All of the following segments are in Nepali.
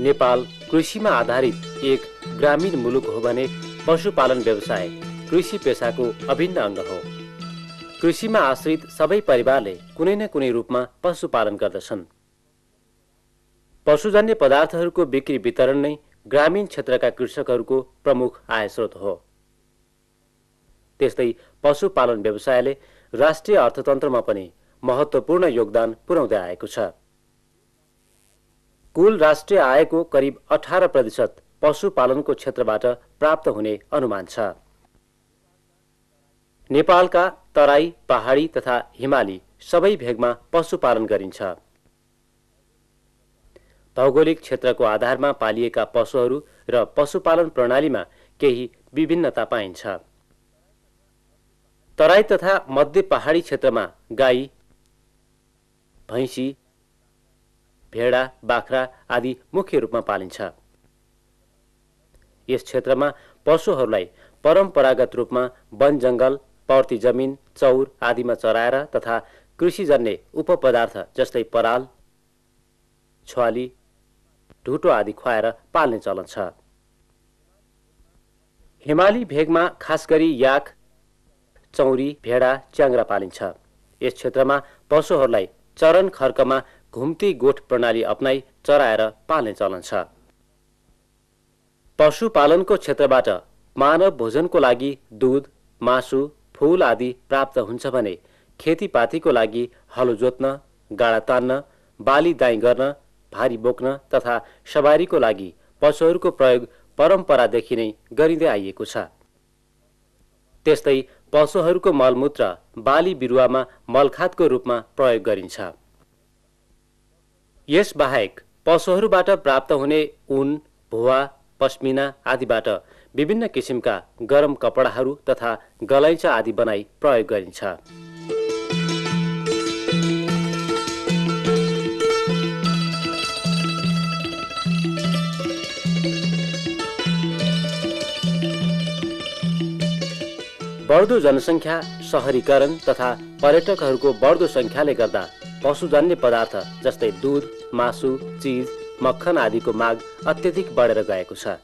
नेपाल कृषिमा आधारित एक ग्रामीण मुलुक हो भने पशुपालन व्यवसाय कृषि पेशाको अभिन्न अंग हो। कृषिमा आश्रित सबै परिवारले कुनै न कुनै रूपमा पशुपालन गर्दछन्। पशुजन्य पदार्थहरूको बिक्री वितरण नै ग्रामीण क्षेत्रका कृषकहरूको प्रमुख आय स्रोत हो। त्यस्तै पशुपालन व्यवसायले राष्ट्रिय अर्थतन्त्रमा पनि महत्त्वपूर्ण योगदान पुर्याउँदै आएको छ। कुल राष्ट्रिय आयको करिब 18% पशुपालनको क्षेत्रबाट प्राप्त हुने अनुमान छ। नेपालका तराई, पहाडी तथा हिमाली सबै भेगमा पशुपालन गरिन्छ। भौगोलिक क्षेत्रको आधारमा पालिएका पशुहरू र पशुपालन प्रणालीमा केही विभिन्नता पाइन्छ। तराई तथा मध्य पहाडी क्षेत्रमा गाई, भैँसी, भेडा, बाख्रा आदि मुख्य रूपमा पालिन्छ। यस क्षेत्रमा पशुहरूलाई परम्परागत रूपमा वन जंगल, पर्ती जमिन, चौर आदिमा चराएर तथा कृषिजन्य उपपदार्थ जस्तै पराल, छुवाली, ढुटो आदि खुवाएर पाल्ने चलन छ। हिमाली भेगमा खास गरी याक, चौरी, भेडा, च्याङ्ग्रा पालिन्छ। यस क्षेत्रमा पशुहरूलाई चरन खर्कमा घुम्ती गोठ प्रणाली अपनाई चराएर पाल्ने चलन छ। पशुपालनको क्षेत्रबाट मानव भोजनको लागि दूध, मासु, फूल आदि प्राप्त हुन्छ भने खेतीपातीको लागि हलो जोत्न, गाडा तान्न, बाली दाइँ गर्न, भारी बोक्न तथा सवारीको लागि पशुहरूको प्रयोग परम्परादेखि नै गरिँदै आइएको छ। त्यस्तै पशुहरूको मलमूत्र बाली बिरुवामा मलखादको रूपमा प्रयोग गरिन्छ। यस बाहेक पशुहरूबाट प्राप्त हुने ऊन, भुवा, पश्मिना आदिबाट विभिन्न किसिमका गरम कपडाहरू तथा गलैँचा आदि बनाई प्रयोग गरिन्छ। बढ्दो जनसङ्ख्या, शहरीकरण तथा पर्यटकहरूको बढ्दो सङ्ख्याले गर्दा पशुजन्य पदार्थ जस्तै दूध, मासु, चीज, मक्खन आदिको माग अत्यधिक बढेर गएको छ।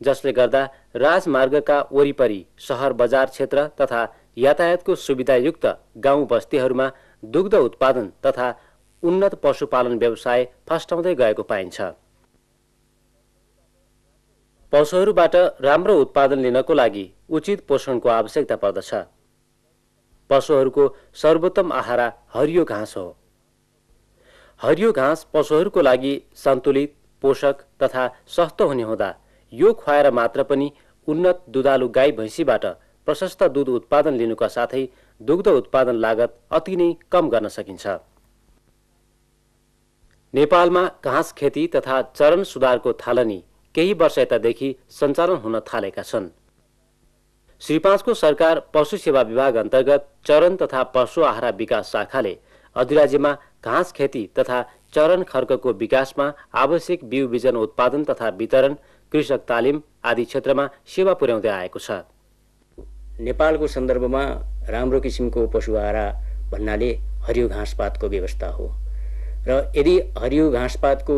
जसले गर्दा राजमार्गका वरिपरि सहर बजार क्षेत्र तथा यातायातको सुविधायुक्त गाउँ बस्तीहरूमा दुग्ध उत्पादन तथा उन्नत पशुपालन व्यवसाय फस्टाउँदै गएको पाइन्छ। पशुहरूबाट राम्रो उत्पादन लिनको लागि उचित पोषणको आवश्यकता पर्दछ। पशुहरूको सर्वोत्तम आहार हरियो घाँस हो। हरियो घाँस पशुहरूको लागि सन्तुलित, पोषक तथा सस्तो हुने हुँदा यो खुवाएर मात्र पनि उन्नत दुधालु गाई भैँसीबाट प्रशस्त दूध उत्पादन लिनुका साथै दुग्ध उत्पादन लागत अति नै कम गर्न सकिन्छ। नेपालमा घाँस खेती तथा चरन सुधारको थालनी केही वर्ष यतादेखि सञ्चालन हुन थालेका छन्। श्री 5 को सरकार पशु सेवा विभाग अन्तर्गत चरन तथा पशु आहारा विकास शाखाले अधिराज्यमा घाँस खेती तथा चरन खर्कको विकासमा आवश्यक बिउ बिजन उत्पादन तथा वितरण, कृषक तालिम आदि क्षेत्रमा सेवा पुर्याउँदै आएको छ। नेपालको सन्दर्भमा राम्रो किसिमको पशु आहारा भन्नाले हरियो घाँसपातको व्यवस्था हो र यदि हरियो घाँसपातको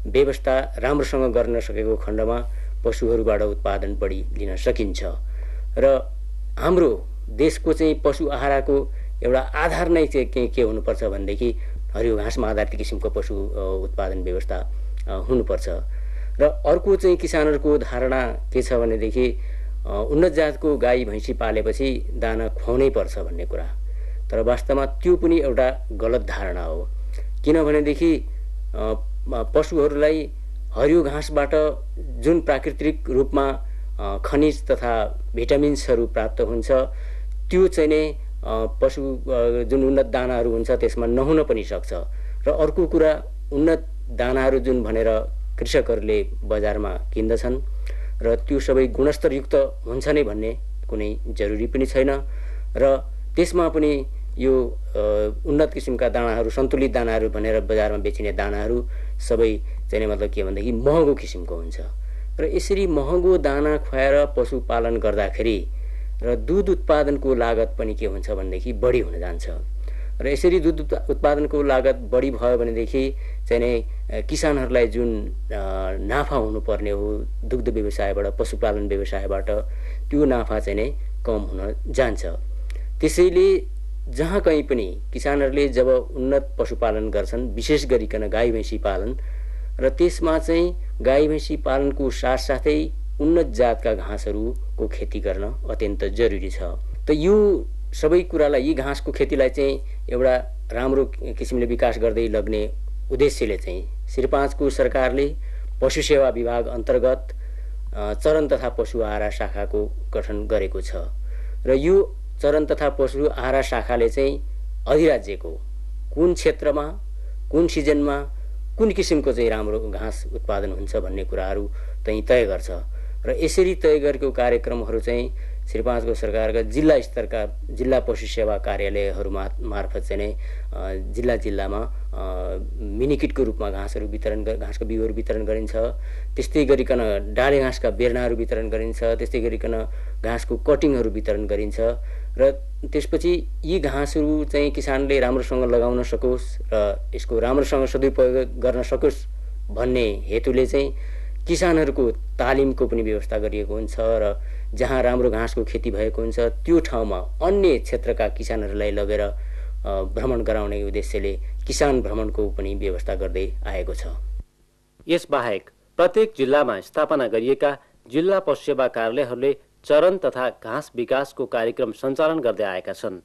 व्यवस्था राम्रोसँग गर्न सकेको खण्डमा पशुहरूबाट उत्पादन बढी लिन सकिन्छ र हाम्रो देशको चाहिँ पशु आहाराको एउटा आधार नै चाहिँ के हुनुपर्छ भनेदेखि हरियो घाँसमा आधारित किसिमको पशु उत्पादन व्यवस्था हुनुपर्छ। र अर्को चाहिँ किसानहरूको धारणा के छ भनेदेखि उन्नत जातको गाई भैँसी पालेपछि दाना खुवाउनै पर्छ भन्ने कुरा, तर वास्तवमा त्यो पनि एउटा गलत धारणा हो। किनभनेदेखि पशुहरूलाई हरियो घाँसबाट जुन प्राकृतिक रूपमा खनिज तथा भिटामिन्सहरू प्राप्त हुन्छ त्यो चाहिँ नै पशु जुन उन्नत दानाहरू हुन्छ त्यसमा नहुन पनि सक्छ। र अर्को कुरा, उन्नत दानाहरू जुन भनेर कृषकहरूले बजारमा किन्दछन् र त्यो सबै गुणस्तरयुक्त हुन्छ नै भन्ने कुनै जरुरी पनि छैन र त्यसमा पनि यो उन्नत किसिमका दानाहरू, सन्तुलित दानाहरू भनेर बजारमा बेचिने दानाहरू सबै चाहिँ मतलब के भनेदेखि महँगो किसिमको हुन्छ र यसरी महँगो दाना खुवाएर पशुपालन गर्दाखेरि र दूध उत्पादनको लागत पनि के हुन्छ भनेदेखि बढी हुन जान्छ र यसरी दुध उत्पादनको लागत बढी भयो भनेदेखि चाहिँ नै किसानहरूलाई जुन नाफा हुनुपर्ने हो दुग्ध व्यवसायबाट पशुपालन व्यवसायबाट त्यो नाफा चाहिँ नै कम हुन जान्छ। त्यसैले जहाँ कहीँ पनि किसानहरूले जब उन्नत पशुपालन गर्छन् विशेष गरिकन गाई भैँसी पालन र त्यसमा चाहिँ गाई भैँसी पालनको साथसाथै उन्नत जातका घाँसहरूको खेती गर्न अत्यन्त जरुरी छ। त यो सबै कुरालाई यी घाँसको खेतीलाई चाहिँ एउटा राम्रो किसिमले विकास गर्दै लग्ने उद्देश्यले चाहिँ श्री 5 को सरकारले पशु सेवा विभाग अन्तर्गत चरन तथा पशु आहारा शाखाको गठन गरेको छ र यो चरन तथा पशु आहारा शाखाले चाहिँ अधिराज्यको कुन क्षेत्रमा कुन सिजनमा कुन किसिमको चाहिँ राम्रो घाँस उत्पादन हुन्छ भन्ने कुराहरू चाहिँ तय गर्छ र यसरी तय गरेको कार्यक्रमहरू चाहिँ श्री 5 को सरकारका जिल्ला स्तरका जिल्ला पशु सेवा कार्यालयहरू मार्फत चाहिँ नै जिल्लामा मिनिकिटको रूपमा घाँसहरू वितरण घाँसको बिउहरू वितरण गरिन्छ। त्यस्तै गरिकन डाले घाँसका बेर्नाहरू वितरण गरिन्छ। त्यस्तै गरिकन घाँसको कटिङहरू वितरण गरिन्छ र त्यसपछि यी घाँसहरू चाहिँ किसानले राम्रोसँग लगाउन सकोस् र यसको राम्रोसँग सदुपयोग गर्न सकोस् भन्ने हेतुले चाहिँ किसानहरूको तालिमको पनि व्यवस्था गरिएको हुन्छ र जहाँ राम्रो घाँसको खेती भएको हुन्छ त्यो ठाउँमा अन्य क्षेत्रका किसानहरूलाई लगेर भ्रमण गराउने उद्देश्यले किसान भ्रमणको पनि व्यवस्था गर्दै आएको छ। यसबाहेक प्रत्येक जिल्लामा स्थापना गरिएका जिल्ला पशु सेवा कार्यालयहरूले चरन तथा घाँस विकासको कार्यक्रम सञ्चालन गर्दै आएका छन्,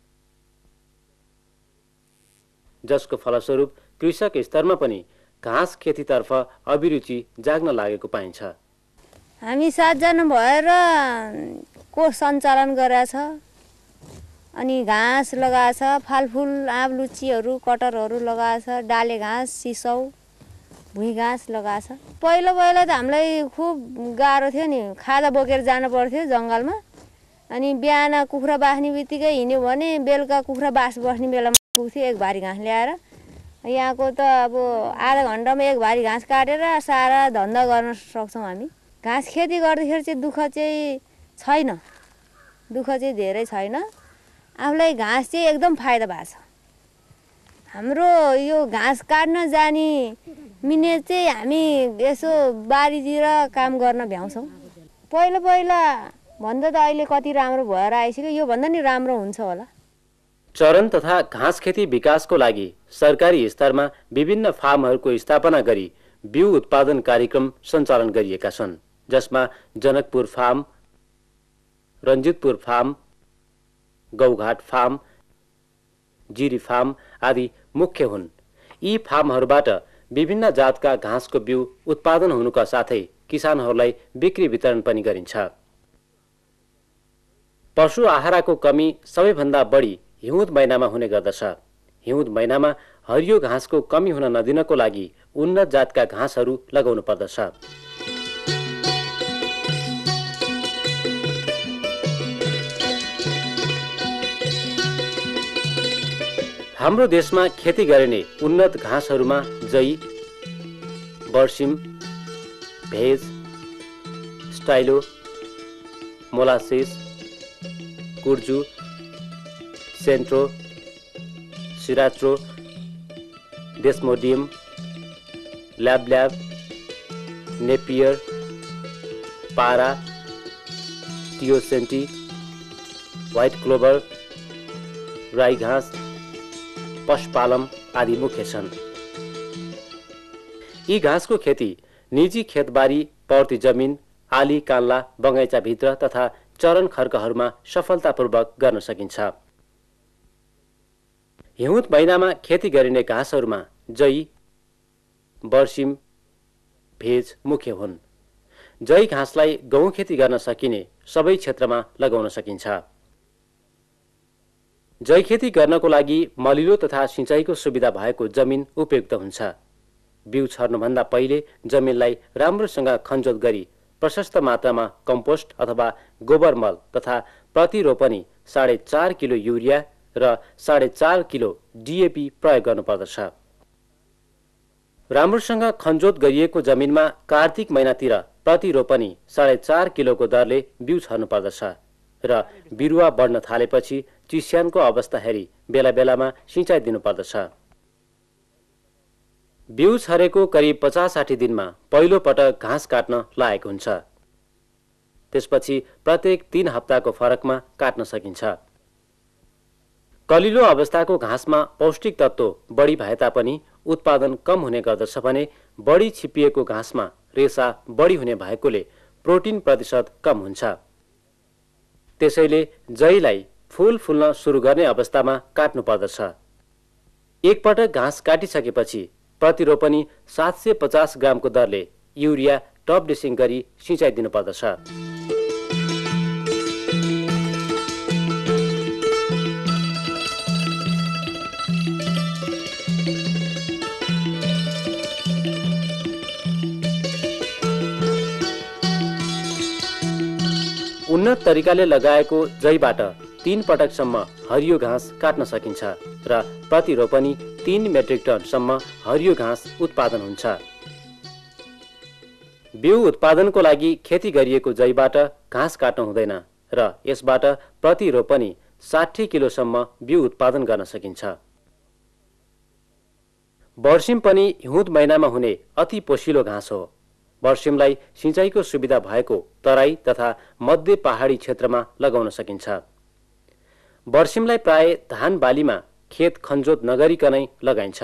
जसको फलस्वरूप कृषक स्तरमा पनि घाँस खेतीतर्फ अभिरुचि जाग्न लागेको पाइन्छ। हामी 7 जना भएर कोष सञ्चालन गरेछ अनि घाँस लगाएछ, फलफुल आँप लुच्चीहरू कटरहरू लगाएछ, डाले घाँस सिसौ भुइँ घाँस लगाएछ। पहिलो त हामीलाई खुब गाह्रो थियो नि, खाजा बोकेर जानु पर्थ्यो जङ्गलमा अनि बिहान कुखुरा बास्ने बित्तिकै हिँड्यो भने बेलुका कुखुरा बस्ने बेलामा पुग्थ्यो एक भारी घाँस ल्याएर। यहाँको त अब आधा घन्टामा एक भारी घाँस काटेर सारा धन्दा गर्न सक्छौँ हामी। घाँस खेती गर्दाखेरि चाहिँ दुःख चाहिँ छैन, दुःख चाहिँ धेरै छैन। आफूलाई घाँस चाहिँ एकदम फाइदा भएको छ। हाम्रो यो घाँस काट्न जाने मिनेट चाहिँ हामी यसो बारीतिर काम गर्न भ्याउँछौँ। पहिला भन्दा त अहिले कति राम्रो भएर आइसक्यो, यो भन्दा नि राम्रो हुन्छ होला। चरन तथा घाँस खेती विकासको लागि सरकारी स्तरमा विभिन्न फार्महरूको स्थापना गरी बिउ उत्पादन कार्यक्रम सञ्चालन गरिएका छन्, जसमा Janakpur farm, Ranjitpur farm, Gaughat farm, Jiri farm आदि मुख्य हुन्। यी फार्महरूबाट विभिन्न जातका घाँसको बिउ उत्पादन हुनुका साथै किसानहरूलाई बिक्री वितरण पनि गरिन्छ। पशु आहाराको कमी सबैभन्दा बढी हिउँद महिनामा हुने गर्दछ। हिउँद महिनामा हरियो घाँसको कमी हुन नदिनको लागि उन्नत जातका घाँसहरू लगाउनु पर्दछ। हाम्रो देशमा खेती गरिने उन्नत घाँसहरूमा जई, बर्सिम, भेज, स्टाइलो, मोलासिस, कुर्जु, सेन्ट्रो, सिराच्रो, डेस्मोडियम, ल्याब, napier, para, teosinte, white क्लोभर, Rai घाँस, पशुपालम आदि मुख्य छन्। यी घाँसको खेती निजी खेतबारी, पौर्ती जमिन, आली कान्ला, बगैँचाभित्र तथा चरन खर्कहरूमा सफलतापूर्वक गर्न सकिन्छ। हिउँद महिनामा खेती गरिने घाँसहरूमा जई, बर्सिम, भेज मुख्य हुन्। जई घाँसलाई गहुँ खेती गर्न सकिने सबै क्षेत्रमा लगाउन सकिन्छ। जई खेती गर्नको लागि मलिलो तथा सिँचाइको सुविधा भएको जमिन उपयुक्त हुन्छ। बिउ छर्नुभन्दा पहिले जमिनलाई राम्रोसँग खनजोत गरी प्रशस्त मात्रामा कम्पोस्ट अथवा गोबर मल तथा प्रति रोपनी 4.5 किलो युरिया र 4.5 किलो डिएपी प्रयोग गर्नुपर्दछ। राम्रोसँग खनजोत गरिएको जमिनमा कार्तिक महिनातिर प्रति रोपनी 4.5 किलोको दरले बिउ छर्नुपर्दछ। र बिरुवा बढ्न थालेपछि चिस्यानको अवस्था हेरी बेला बेलामा सिँचाइ दिनुपर्दछ। बिउ छरेको करिब 50-60 दिनमा पहिलो पटक घाँस काट्न लागेको हुन्छ। त्यसपछि प्रत्येक 3 हप्ताको फरकमा काट्न सकिन्छ। कलिलो अवस्थाको घाँसमा पौष्टिक तत्त्व बढी भए तापनि उत्पादन कम हुने गर्दछ भने बढी छिपिएको घाँसमा रेसा बढी हुने भएकोले प्रोटिन प्रतिशत कम हुन्छ। त्यसैले जैलाई फूल फुल्न सुरु गर्ने अवस्थामा काट्नु पर्दछ। एक पटक घाँस काटिसकेपछि प्रतिरोपनी 750 ग्रामको दरले युरिया टप ड्रेसिङ गरी सिँचाइ दिनुपर्दछ। उन्नत तरिकाले लगाएको जैबाट 3 पटकसम्म हरियो घाँस काट्न सकिन्छ र प्रतिरोपनी 3 मेट्रिक टनसम्म हरियो घाँस उत्पादन हुन्छ। बिउ उत्पादनको लागि खेती गरिएको जैबाट घाँस काट्नु हुँदैन र यसबाट प्रतिरोपनी 60 किलोसम्म बिउ उत्पादन गर्न सकिन्छ। बर्सिम पनि हिउँद महिनामा हुने अति पोसिलो घाँस हो। बर्सिमलाई सिँचाइको सुविधा भएको तराई तथा मध्य पहाडी क्षेत्रमा लगाउन सकिन्छ। बर्सिमलाई प्राय धान बालीमा खेत खनजोत नगरिकनै लगाइन्छ।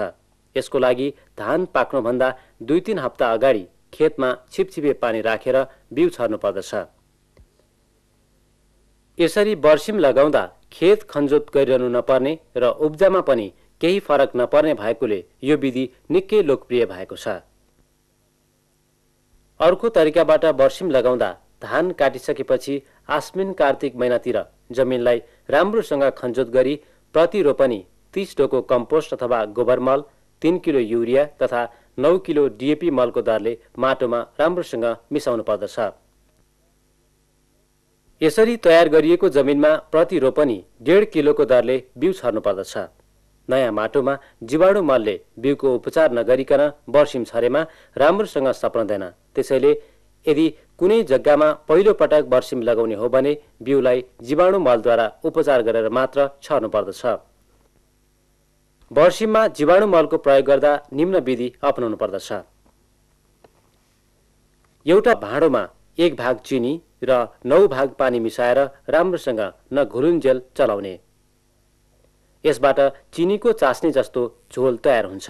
यसको लागि धान पाक्नुभन्दा 2-3 हप्ता अगाडि खेतमा छिपछिपे पानी राखेर बिउ छर्नु पर्दछ। यसरी बर्सिम लगाउँदा खेत खनजोत गरिरहनु नपर्ने र उब्जामा पनि केही फरक नपर्ने भएकोले यो विधि निकै लोकप्रिय भएको छ। अर्को तरिकाबाट बर्सिम लगाउँदा धान काटिसकेपछि आश्विन कार्तिक महिनातिर जमिनलाई राम्रोसँग खनजोत गरी प्रतिरोपनी 30 टोको कम्पोस्ट अथवा गोबर मल, 3 किलो युरिया तथा 9 किलो डिएपी मलको दरले माटोमा राम्रोसँग मिसाउनु पर्दछ। यसरी तयार गरिएको जमिनमा प्रतिरोपनी 1.5 किलोको दरले बिउ छर्नु पर्दछ। नयाँ माटोमा जीवाणु मलले बिउको उपचार नगरिकन बर्सिम छरेमा राम्रोसँग सप्रँदैन। त्यसैले यदि कुनै जग्गामा पहिलो पटक बर्सिम लगाउने हो भने बिउलाई जीवाणु मलद्वारा उपचार गरेर मात्र छर्नु पर्दछ। बर्सिममा जीवाणु मलको प्रयोग गर्दा निम्न विधि अपनाउनु पर्दछ। एउटा भाँडोमा 1 भाग चिनी र 9 भाग पानी मिसाएर राम्रोसँग नघुलुन्जेल चलाउने। यसबाट चिनीको चास्नी जस्तो झोल तयार हुन्छ।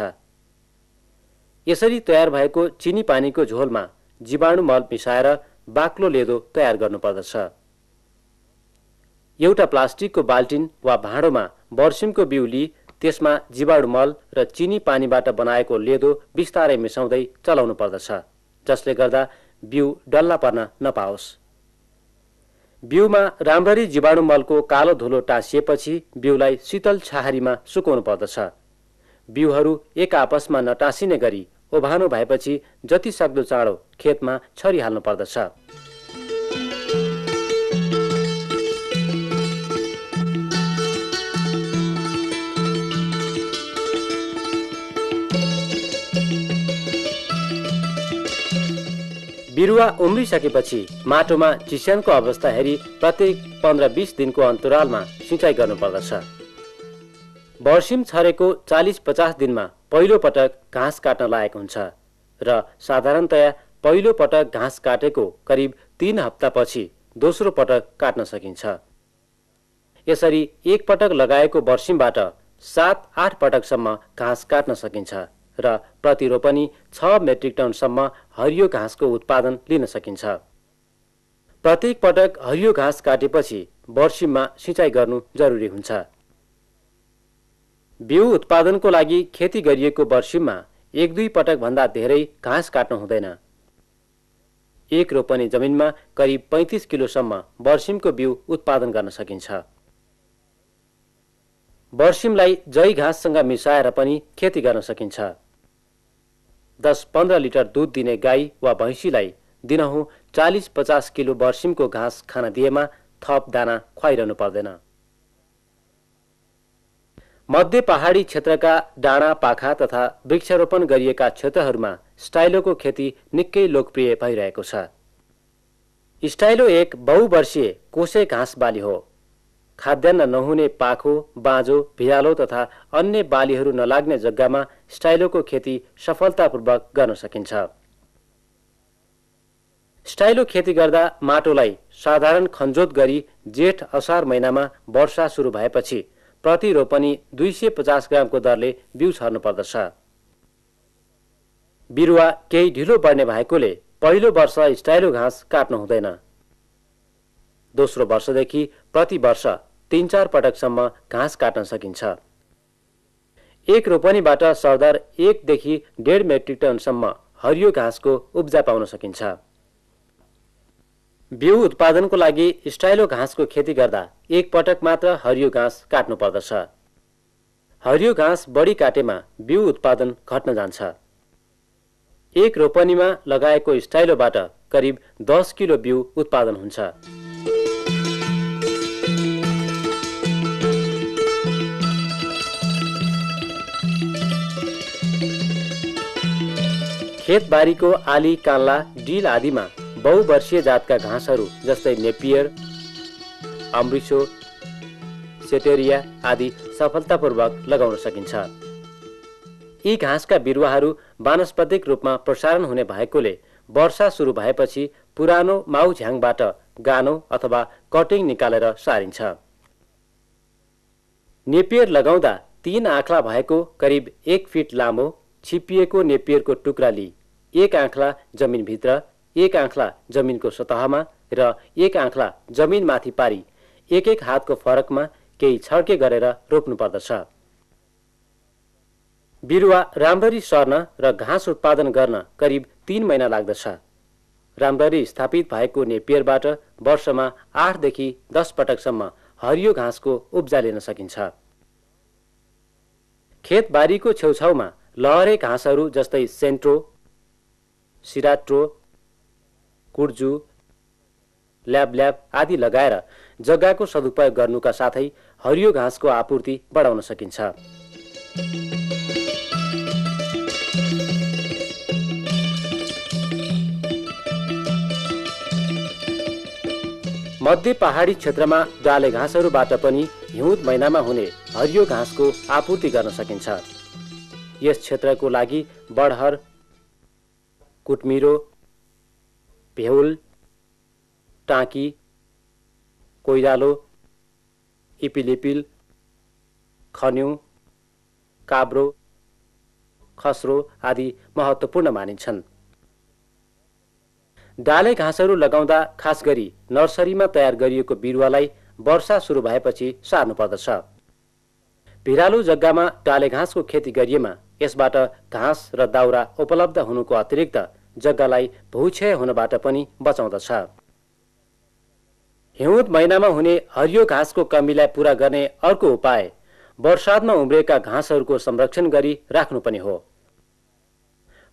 यसरी तयार भएको चिनी पानीको झोलमा जीवाणु मल मिसाएर बाक्लो लेदो तयार गर्नुपर्दछ। एउटा प्लास्टिकको बाल्टिन वा भाँडोमा बर्सिमको बिउ लिई त्यसमा जीवाणु मल र चिनी पानीबाट बनाएको लेदो बिस्तारै मिसाउँदै चलाउनु पर्दछ, जसले गर्दा बिउ डल्ला पर्न नपाओस्। बिउमा राम्ररी जीवाणु मलको कालो धुलो टाँसिएपछि बिउलाई शीतल छाहारीमा सुकाउनु पर्दछ। बिउहरू एक आपसमा नटाँसिने गरी ओभानो भएपछि जति सक्दो चाँडो खेतमा छरिहाल्नु पर्दछ। बिरुवा उम्रिसकेपछि माटोमा चिस्यानको अवस्था हेरी प्रत्येक 15-20 दिनको अन्तरालमा सिँचाइ गर्नुपर्दछ। बर्सिम छरेको 40-50 दिनमा पहिलो पटक घाँस काट्न लागेको हुन्छ र साधारणतया पहिलो पटक घाँस काटेको करिब 3 हप्तापछि दोस्रो पटक काट्न सकिन्छ। यसरी एक पटक लगाएको बर्सिमबाट 7-8 पटकसम्म घाँस काट्न सकिन्छ र प्रतिरोपनी 6 मेट्रिक टनसम्म हरियो घाँसको उत्पादन लिन सकिन्छ। प्रत्येक पटक हरियो घाँस काटेपछि बर्सिममा सिँचाइ गर्नु जरुरी हुन्छ। बिउ उत्पादनको लागि खेती गरिएको बर्सिममा 1-2 पटक भन्दा धेरै घाँस काट्नु हुँदैन। एक रोपनी जमिनमा करिब 35 किलोसम्म बर्सिमको बिउ उत्पादन गर्न सकिन्छ। बर्सिमलाई जै घाँससँग मिसाएर पनि खेती गर्न सकिन्छ। 10-15 लिटर दूध दिने गाई वा भैँसीलाई दिनहुँ 40-50 किलो बर्सिमको घाँस खान दिएमा थप दाना खुवाइरहनु पर्दैन। मध्य पहाडी क्षेत्रका डाँडा पाखा तथा वृक्षारोपण गरिएका क्षेत्रहरूमा स्टाइलोको खेती निकै लोकप्रिय भइरहेको छ। स्टाइलो एक बहुवर्षीय कोसे घाँस बाली हो। खाद्यान्न नहुने पाखो, बाँझो, भिरालो तथा अन्य बालीहरू नलाग्ने जग्गामा स्टाइलोको खेती सफलतापूर्वक गर्न सकिन्छ। स्टाइलो खेती गर्दा माटोलाई साधारण खनजोत गरी जेठ असार महिनामा वर्षा सुरु भएपछि प्रति रोपनी 250 ग्रामको दरले बिउ छर्नु पर्दछ। बिरुवा केही ढिलो बढ्ने भएकोले पहिलो वर्ष स्टाइलो घाँस काट्नु हुँदैन। दोस्रो वर्षदेखि प्रति वर्ष 3-4 पटकसम्म घाँस काट्न सकिन्छ। एक रोपनीबाट सरदर 1 देखि 1.5 मेट्रिक टनसम्म हरियो घाँसको उब्जा पाउन सकिन्छ। बिउ उत्पादनको लागि स्टाइलो घाँसको खेती गर्दा एक पटक मात्र हरियो घाँस काट्नु पर्दछ। हरियो घाँस बढी काटेमा बिउ उत्पादन घट्न जान्छ। एक रोपनीमा लगाएको स्टाइलोबाट करिब 10 किलो बिउ उत्पादन हुन्छ। खेतबारीको आली, कान्ला, डिल आदिमा बहुवर्षीय जातका घाँसहरू जस्तै नेपियर, अमृसो, सेटेरिया आदि सफलतापूर्वक लगाउन सकिन्छ। यी घाँसका बिरुवाहरू वानस्पतिक रूपमा प्रसारण हुने भएकोले वर्षा सुरु भएपछि पुरानो माउ झ्याङबाट गानो अथवा कटिङ निकालेर सारिन्छ। नेपियर लगाउँदा 3 आँखला भएको करिब 1 फिट लामो छिपिएको नेपियरको टुक्रा लिई 1 आँखला जमिनभित्र, 1 आँखला जमिनको सतहमा र 1 आँखला जमिनमाथि पारी 1-1 हातको फरकमा केही छड्के गरेर रोप्नु पर्दछ। बिरुवा राम्ररी सर्न र घाँस उत्पादन गर्न करिब 3 महिना लाग्दछ। राम्ररी स्थापित भएको नेपियरबाट वर्षमा 8 देखि 10 पटकसम्म हरियो घाँसको उब्जा लिन सकिन्छ। खेतबारीको छेउछाउमा लहरे घाँसहरू जस्तै सेन्ट्रो, सिराट्रो, कुर्जु, ल्याब आदि लगाएर जग्गाको सदुपयोग गर्नुका साथै हरियो घाँसको आपूर्ति बढाउन सकिन्छ। मध्य पहाडी क्षेत्रमा डाले घाँसहरूबाट पनि हिउँद महिनामा हुने हरियो घाँसको आपूर्ति गर्न सकिन्छ। यस क्षेत्रको लागि बडहर, कुटमिरो, भेउल, टाँकी, कोइरालो, इपिलिपिल, खन्यु, काब्रो, खस्रो आदि महत्त्वपूर्ण मानिन्छन्। डाले घाँसहरू लगाउँदा खास गरी नर्सरीमा तयार गरिएको बिरुवालाई वर्षा सुरु भएपछि सार्नु पर्दछ। भिरालो जग्गामा डाले घाँसको खेती गरिएमा यसबाट घाँस र दाउरा उपलब्ध हुनुको अतिरिक्त जग्गालाई भूक्षय हुनबाट पनि बचाउँदछ। हिउँद महिनामा हुने हरियो घाँसको कमीलाई पूरा गर्ने अर्को उपाय वर्षातमा उम्रिएका घाँसहरूको संरक्षण गरी राख्नु पनि हो।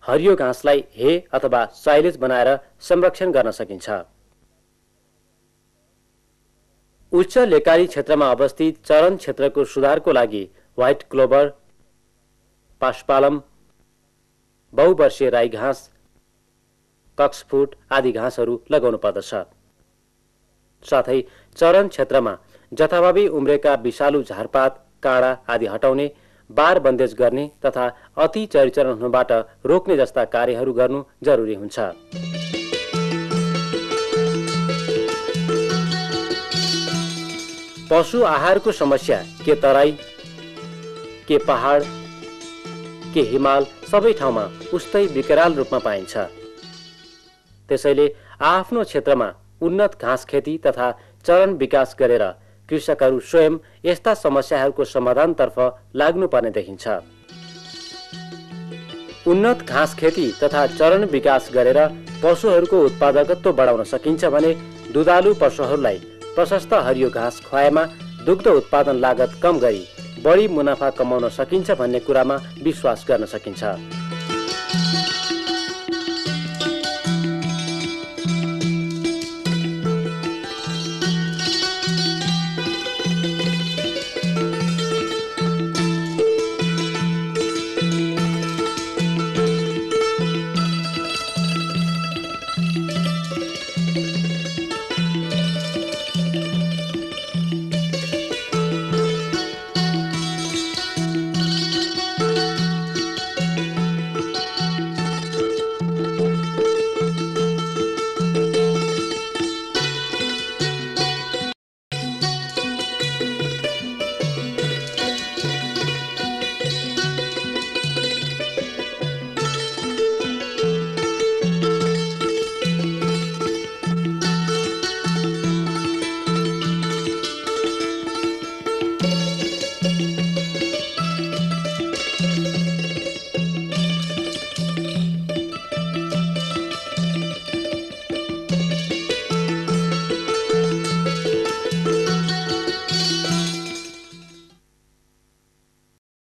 हरियो घाँसलाई हे अथवा साइलेज बनाएर संरक्षण गर्न सकिन्छ। उच्च लेकाली क्षेत्रमा अवस्थित चरण क्षेत्रको सुधारको लागि व्हाइट क्लोभर, पास्पालम, बहुवर्षीय राई घाँस, कक्सफुट आदि घाँसहरू लगाउनु पर्दछ। साथै चरण क्षेत्रमा जथाभावी उम्रेका विषालु झारपात, काँडा आदि हटाउने, बार बन्देज गर्ने तथा अति चरिचरण हुनबाट रोक्ने जस्ता कार्यहरू गर्नु जरुरी हुन्छ। पशु आहारको समस्या के तराई, के पहाड, के हिमाल सबै ठाउँमा उस्तै विकराल रूपमा पाइन्छ। त्यसैले आफ्नो क्षेत्रमा उन्नत घाँस खेती तथा चरण विकास गरेर कृषकहरू स्वयं यस्ता समस्याहरूको समाधानतर्फ लाग्नुपर्ने देखिन्छ। उन्नत घाँस खेती तथा चरण विकास गरेर पशुहरूको उत्पादकत्व बढाउन सकिन्छ भने दुधालु पशुहरूलाई प्रशस्त हरियो घाँस खुवाएमा दुग्ध उत्पादन लागत कम गरी बढी मुनाफा कमाउन सकिन्छ भन्ने कुरामा विश्वास गर्न सकिन्छ।